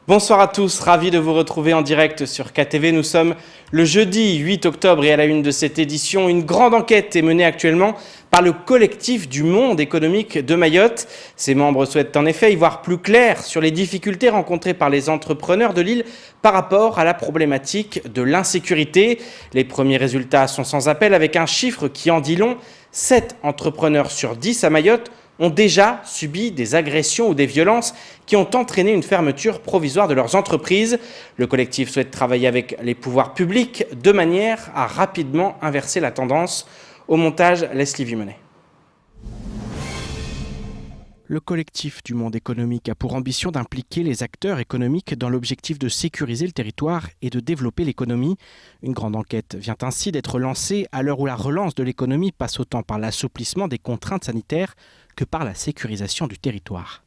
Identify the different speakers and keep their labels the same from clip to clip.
Speaker 1: Bonsoir à tous, ravi de vous retrouver en direct sur KTV. Nous sommes le jeudi 8 octobre et à la une de cette édition, une grande enquête est menée actuellement par le collectif du monde économique de Mayotte. Ses membres souhaitent en effet y voir plus clair sur les difficultés rencontrées par les entrepreneurs de l'île par rapport à la problématique de l'insécurité. Les premiers résultats sont sans appel avec un chiffre qui en dit long. 7 entrepreneurs sur 10 à Mayotte ont déjà subi des agressions ou des violences qui ont entraîné une fermeture provisoire de leurs entreprises. Le collectif souhaite travailler avec les pouvoirs publics de manière à rapidement inverser la tendance. Au montage, Leslie Vimonet. Le collectif du monde économique a pour ambition d'impliquer les acteurs économiques dans l'objectif de sécuriser le territoire et de développer l'économie. Une grande enquête vient ainsi d'être lancée à l'heure où la relance de l'économie passe autant par l'assouplissement des contraintes sanitaires que par la sécurisation du territoire.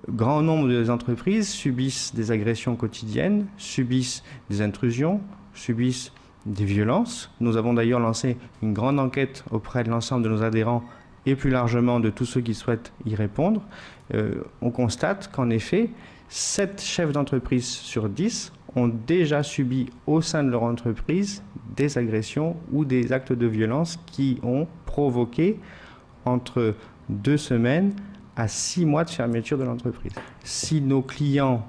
Speaker 2: Grand nombre des entreprises subissent des agressions quotidiennes, subissent des intrusions, subissent des violences. Nous avons d'ailleurs lancé une grande enquête auprès de l'ensemble de nos adhérents et plus largement de tous ceux qui souhaitent y répondre. On constate qu'en effet, 7 chefs d'entreprise sur 10 ont déjà subi au sein de leur entreprise des agressions ou des actes de violence qui ont provoqué entre 2 semaines à 6 mois de fermeture de l'entreprise. Si nos clients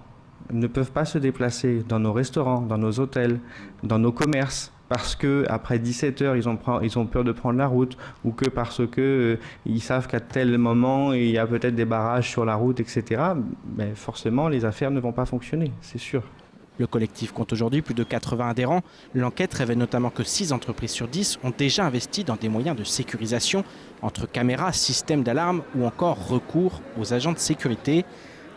Speaker 2: ne peuvent pas se déplacer dans nos restaurants, dans nos hôtels, dans nos commerces, parce qu'après 17 heures, ils ont peur de prendre la route, ou que parce qu'ils savent qu'à tel moment, il y a peut-être des barrages sur la route, etc., mais forcément, les affaires ne vont pas fonctionner, c'est sûr.
Speaker 1: Le collectif compte aujourd'hui plus de 80 adhérents. L'enquête révèle notamment que 6 entreprises sur 10 ont déjà investi dans des moyens de sécurisation, entre caméras, systèmes d'alarme ou encore recours aux agents de sécurité.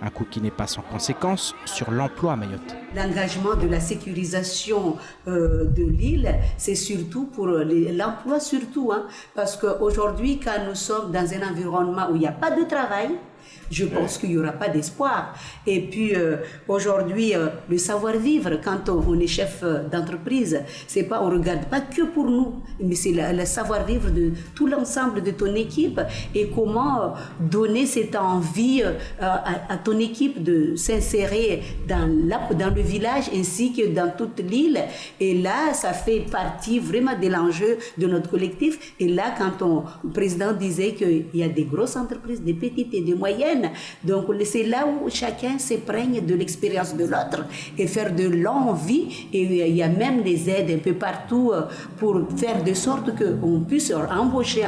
Speaker 1: Un coût qui n'est pas sans conséquence sur l'emploi à Mayotte.
Speaker 3: L'engagement de la sécurisation de l'île, c'est surtout pour l'emploi, surtout, parce qu'aujourd'hui, quand nous sommes dans un environnement où il n'y a pas de travail, je pense qu'il n'y aura pas d'espoir. Et puis aujourd'hui, le savoir-vivre, quand on est chef d'entreprise, c'est pas, on ne regarde pas que pour nous, mais c'est le savoir-vivre de tout l'ensemble de ton équipe et comment donner cette envie à ton équipe de s'insérer dans le village ainsi que dans toute l'île. Et là, ça fait partie vraiment de l'enjeu de notre collectif. Et là, quand le président disait qu'il y a des grosses entreprises, des petites et des moyennes, donc c'est là où chacun s'imprègne de l'expérience de l'autre et faire de l'envie. Et il y a même des aides un peu partout pour faire de sorte qu'on puisse embaucher.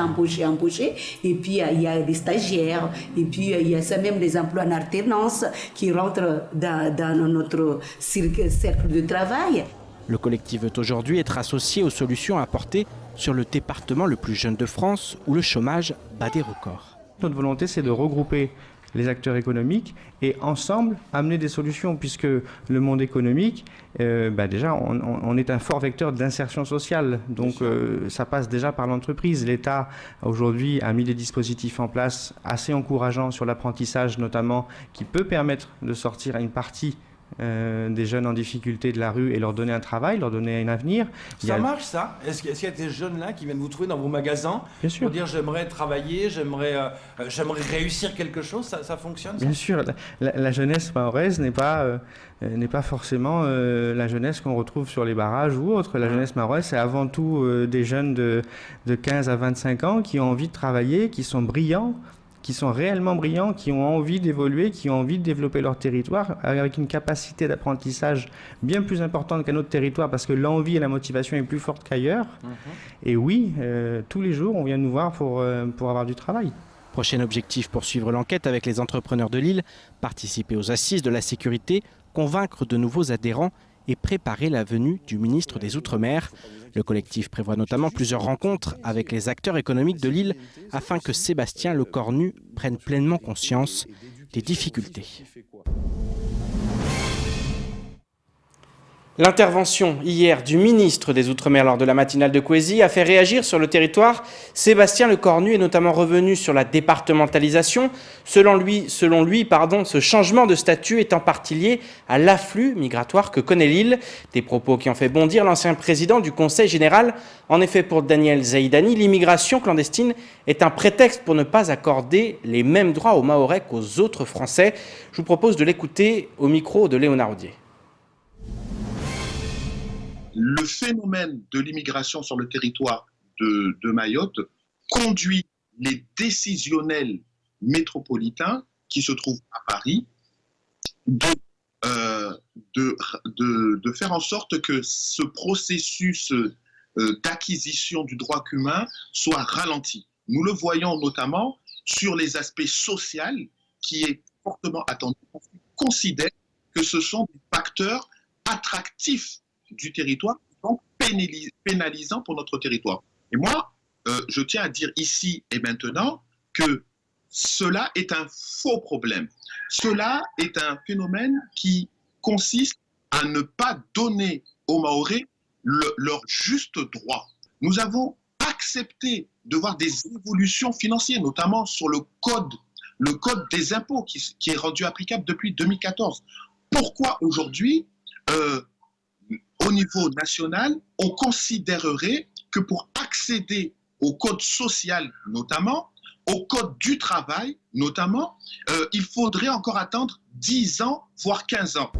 Speaker 3: Et puis il y a des stagiaires, et puis il y a ça même des emplois en alternance qui rentrent dans notre cercle de travail.
Speaker 1: Le collectif veut aujourd'hui être associé aux solutions apportées sur le département le plus jeune de France où le chômage bat des records.
Speaker 2: Notre volonté, c'est de regrouper les acteurs économiques et ensemble amener des solutions, puisque le monde économique, déjà, on est un fort vecteur d'insertion sociale. Donc ça passe déjà par l'entreprise. L'État, aujourd'hui, a mis des dispositifs en place assez encourageants sur l'apprentissage, notamment, qui peut permettre de sortir à une partie des jeunes en difficulté de la rue et leur donner un travail, leur donner un avenir.
Speaker 4: Ça marche ça? Est-ce qu'il y a des jeunes là qui viennent vous trouver dans vos magasins pour dire j'aimerais travailler, j'aimerais réussir quelque chose? Ça fonctionne ça?
Speaker 2: Bien sûr, la jeunesse mahoraise n'est pas forcément la jeunesse qu'on retrouve sur les barrages ou autre. La jeunesse mahoraise, c'est avant tout des jeunes de 15 à 25 ans qui ont envie de travailler, qui sont brillants, qui sont réellement brillants, qui ont envie d'évoluer, qui ont envie de développer leur territoire avec une capacité d'apprentissage bien plus importante qu'un autre territoire parce que l'envie et la motivation est plus forte qu'ailleurs. Et oui, tous les jours, on vient nous voir pour avoir du travail.
Speaker 1: Prochain objectif, poursuivre l'enquête avec les entrepreneurs de l'île, participer aux assises de la sécurité, convaincre de nouveaux adhérents et préparer la venue du ministre des Outre-mer. Le collectif prévoit notamment plusieurs rencontres avec les acteurs économiques de l'île afin que Sébastien Lecornu prenne pleinement conscience des difficultés. L'intervention hier du ministre des Outre-mer lors de la matinale de Coésie a fait réagir sur le territoire. Sébastien Lecornu est notamment revenu sur la départementalisation. Selon lui, ce changement de statut est en partie lié à l'afflux migratoire que connaît l'île. Des propos qui ont fait bondir l'ancien président du Conseil général. En effet, pour Daniel Zaïdani, l'immigration clandestine est un prétexte pour ne pas accorder les mêmes droits aux Mahorais qu'aux autres Français. Je vous propose de l'écouter au micro de Léonard Audier.
Speaker 5: Le phénomène de l'immigration sur le territoire de Mayotte conduit les décisionnels métropolitains qui se trouvent à Paris de faire en sorte que ce processus d'acquisition du droit commun soit ralenti. Nous le voyons notamment sur les aspects sociaux qui est fortement attendu. On considère que ce sont des facteurs attractifs du territoire, donc pénalisant pour notre territoire. Et moi, je tiens à dire ici et maintenant que cela est un faux problème. Cela est un phénomène qui consiste à ne pas donner aux Mahorais leur juste droit. Nous avons accepté de voir des évolutions financières, notamment sur le code des impôts qui est rendu applicable depuis 2014. Pourquoi aujourd'hui au niveau national, on considérerait que pour accéder au code social notamment, au code du travail notamment, il faudrait encore attendre 10 ans, voire 15 ans.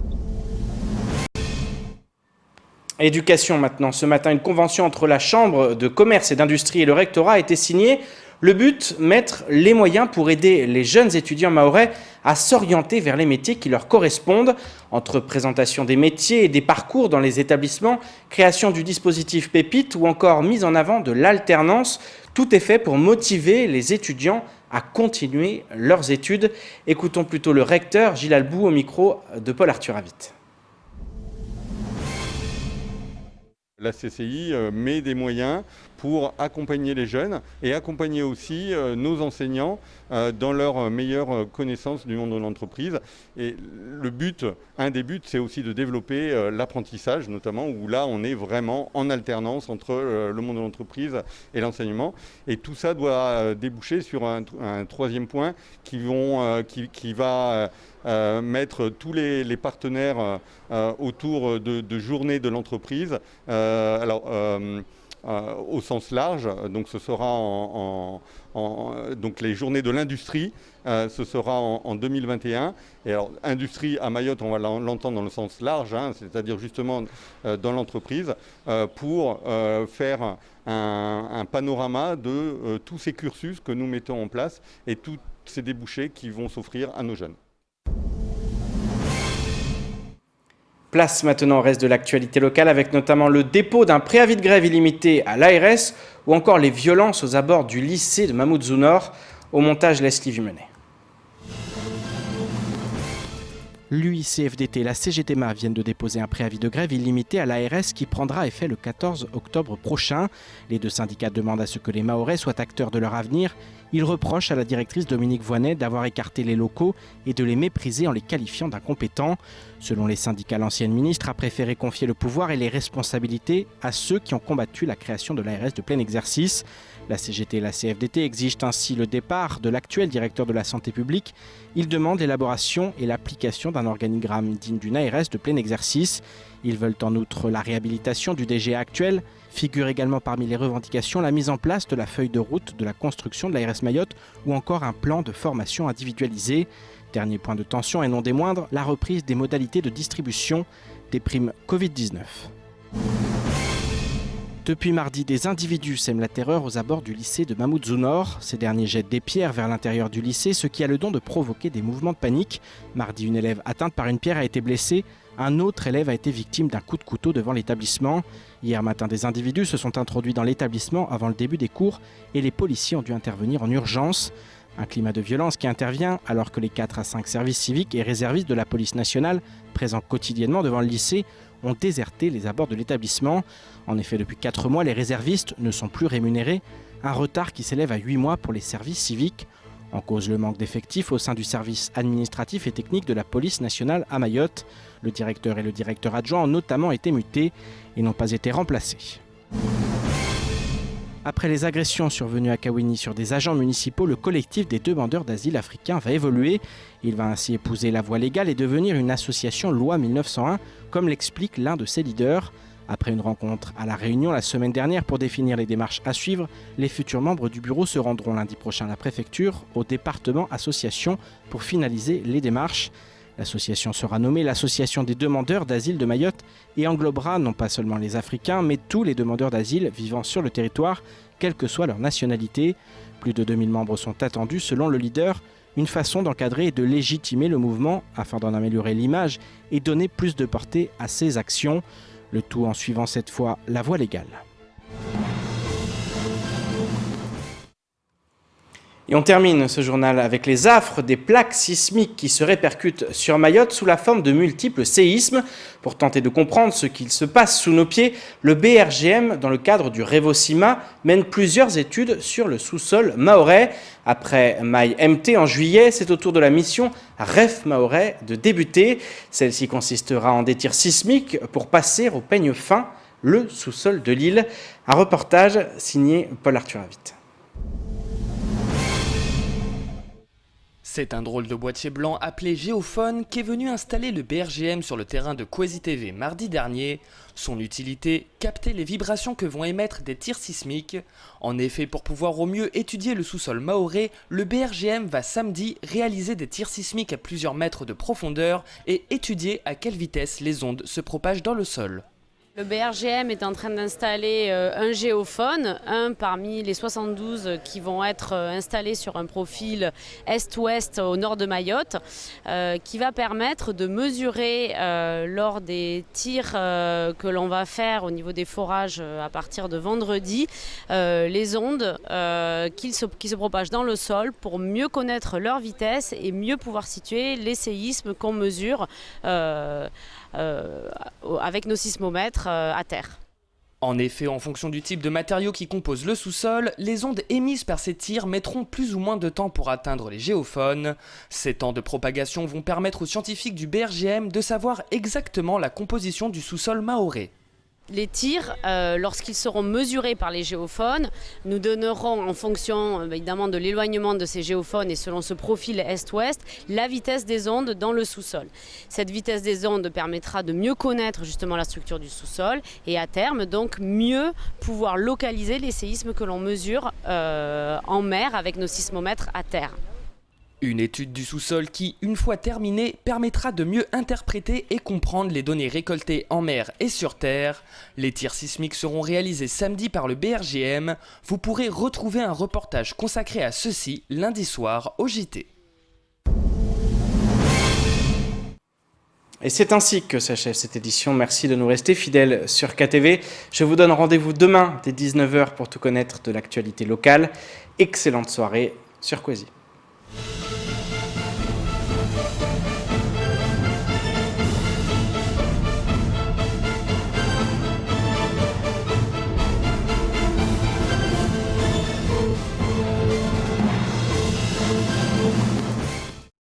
Speaker 1: Éducation maintenant. Ce matin, une convention entre la Chambre de commerce et d'industrie et le rectorat a été signée. Le but, mettre les moyens pour aider les jeunes étudiants mahorais à s'orienter vers les métiers qui leur correspondent. Entre présentation des métiers et des parcours dans les établissements, création du dispositif Pépite ou encore mise en avant de l'alternance, tout est fait pour motiver les étudiants à continuer leurs études. Écoutons plutôt le recteur Gilles Albou au micro de Paul-Arthur Avit.
Speaker 6: La CCI met des moyens pour accompagner les jeunes et accompagner aussi nos enseignants dans leur meilleure connaissance du monde de l'entreprise. Et le but, un des buts, c'est aussi de développer l'apprentissage, notamment où là on est vraiment en alternance entre le monde de l'entreprise et l'enseignement. Et tout ça doit déboucher sur un troisième point qui va mettre tous les partenaires autour de journées de l'entreprise. Au sens large, donc ce sera donc les journées de l'industrie, ce sera en 2021. Et alors industrie à Mayotte, on va l'entendre dans le sens large, c'est-à-dire justement dans l'entreprise, pour faire un panorama de tous ces cursus que nous mettons en place et tous ces débouchés qui vont s'offrir à nos jeunes.
Speaker 1: Place maintenant au reste de l'actualité locale avec notamment le dépôt d'un préavis de grève illimité à l'ARS ou encore les violences aux abords du lycée de Mamoudzou Nord. Au montage, Leslie Vumenet. L'UICFDT et la CGTMA viennent de déposer un préavis de grève illimité à l'ARS qui prendra effet le 14 octobre prochain. Les deux syndicats demandent à ce que les Mahorais soient acteurs de leur avenir. Ils reprochent à la directrice Dominique Voynet d'avoir écarté les locaux et de les mépriser en les qualifiant d'incompétents. Selon les syndicats, l'ancienne ministre a préféré confier le pouvoir et les responsabilités à ceux qui ont combattu la création de l'ARS de plein exercice. La CGT et la CFDT exigent ainsi le départ de l'actuel directeur de la santé publique. Ils demandent l'élaboration et l'application d'un organigramme digne d'une ARS de plein exercice. Ils veulent en outre la réhabilitation du DGA actuel. Figure également parmi les revendications la mise en place de la feuille de route de la construction de l'ARS Mayotte ou encore un plan de formation individualisé. Dernier point de tension et non des moindres, la reprise des modalités de distribution des primes Covid-19. Depuis mardi, des individus sèment la terreur aux abords du lycée de Mamoudzou Nord. Ces derniers jettent des pierres vers l'intérieur du lycée, ce qui a le don de provoquer des mouvements de panique. Mardi, une élève atteinte par une pierre a été blessée. Un autre élève a été victime d'un coup de couteau devant l'établissement. Hier matin, des individus se sont introduits dans l'établissement avant le début des cours et les policiers ont dû intervenir en urgence. Un climat de violence qui intervient alors que les 4 à 5 services civiques et réservistes de la police nationale, présents quotidiennement devant le lycée, ont déserté les abords de l'établissement. En effet, depuis 4 mois, les réservistes ne sont plus rémunérés, un retard qui s'élève à 8 mois pour les services civiques. En cause le manque d'effectifs au sein du service administratif et technique de la police nationale à Mayotte. Le directeur et le directeur adjoint ont notamment été mutés et n'ont pas été remplacés. Après les agressions survenues à Kawini sur des agents municipaux, le collectif des demandeurs d'asile africains va évoluer. Il va ainsi épouser la voie légale et devenir une association loi 1901, comme l'explique l'un de ses leaders. Après une rencontre à La Réunion la semaine dernière pour définir les démarches à suivre, les futurs membres du bureau se rendront lundi prochain à la préfecture, au département association, pour finaliser les démarches. L'association sera nommée l'Association des demandeurs d'asile de Mayotte et englobera non pas seulement les Africains, mais tous les demandeurs d'asile vivant sur le territoire, quelle que soit leur nationalité. Plus de 2000 membres sont attendus selon le leader, une façon d'encadrer et de légitimer le mouvement afin d'en améliorer l'image et donner plus de portée à ses actions, le tout en suivant cette fois la voie légale. Et on termine ce journal avec les affres des plaques sismiques qui se répercutent sur Mayotte sous la forme de multiples séismes. Pour tenter de comprendre ce qu'il se passe sous nos pieds, le BRGM, dans le cadre du Revocima, mène plusieurs études sur le sous-sol mahorais. Après Maï MT en juillet, c'est au tour de la mission REF Mahorais de débuter. Celle-ci consistera en des tirs sismiques pour passer au peigne fin le sous-sol de l'île. Un reportage signé Paul-Arthur Avit.
Speaker 7: C'est un drôle de boîtier blanc appelé Géophone qui est venu installer le BRGM sur le terrain de Kwesi TV mardi dernier. Son utilité, capter les vibrations que vont émettre des tirs sismiques. En effet, pour pouvoir au mieux étudier le sous-sol mahorais, le BRGM va samedi réaliser des tirs sismiques à plusieurs mètres de profondeur et étudier à quelle vitesse les ondes se propagent dans le sol.
Speaker 8: Le BRGM est en train d'installer un géophone, un parmi les 72 qui vont être installés sur un profil est-ouest au nord de Mayotte, qui va permettre de mesurer lors des tirs que l'on va faire au niveau des forages à partir de vendredi, les ondes qui se propagent dans le sol pour mieux connaître leur vitesse et mieux pouvoir situer les séismes qu'on mesure avec nos sismomètres à terre.
Speaker 7: En effet, en fonction du type de matériaux qui composent le sous-sol, les ondes émises par ces tirs mettront plus ou moins de temps pour atteindre les géophones. Ces temps de propagation vont permettre aux scientifiques du BRGM de savoir exactement la composition du sous-sol mahorais.
Speaker 8: Les tirs, lorsqu'ils seront mesurés par les géophones, nous donneront en fonction évidemment de l'éloignement de ces géophones et selon ce profil est-ouest, la vitesse des ondes dans le sous-sol. Cette vitesse des ondes permettra de mieux connaître justement la structure du sous-sol et à terme donc mieux pouvoir localiser les séismes que l'on mesure en mer avec nos sismomètres à terre.
Speaker 7: Une étude du sous-sol qui, une fois terminée, permettra de mieux interpréter et comprendre les données récoltées en mer et sur terre. Les tirs sismiques seront réalisés samedi par le BRGM. Vous pourrez retrouver un reportage consacré à ceci lundi soir au JT.
Speaker 1: Et c'est ainsi que s'achève cette édition. Merci de nous rester fidèles sur KTV. Je vous donne rendez-vous demain dès 19h pour tout connaître de l'actualité locale. Excellente soirée sur Kwesi.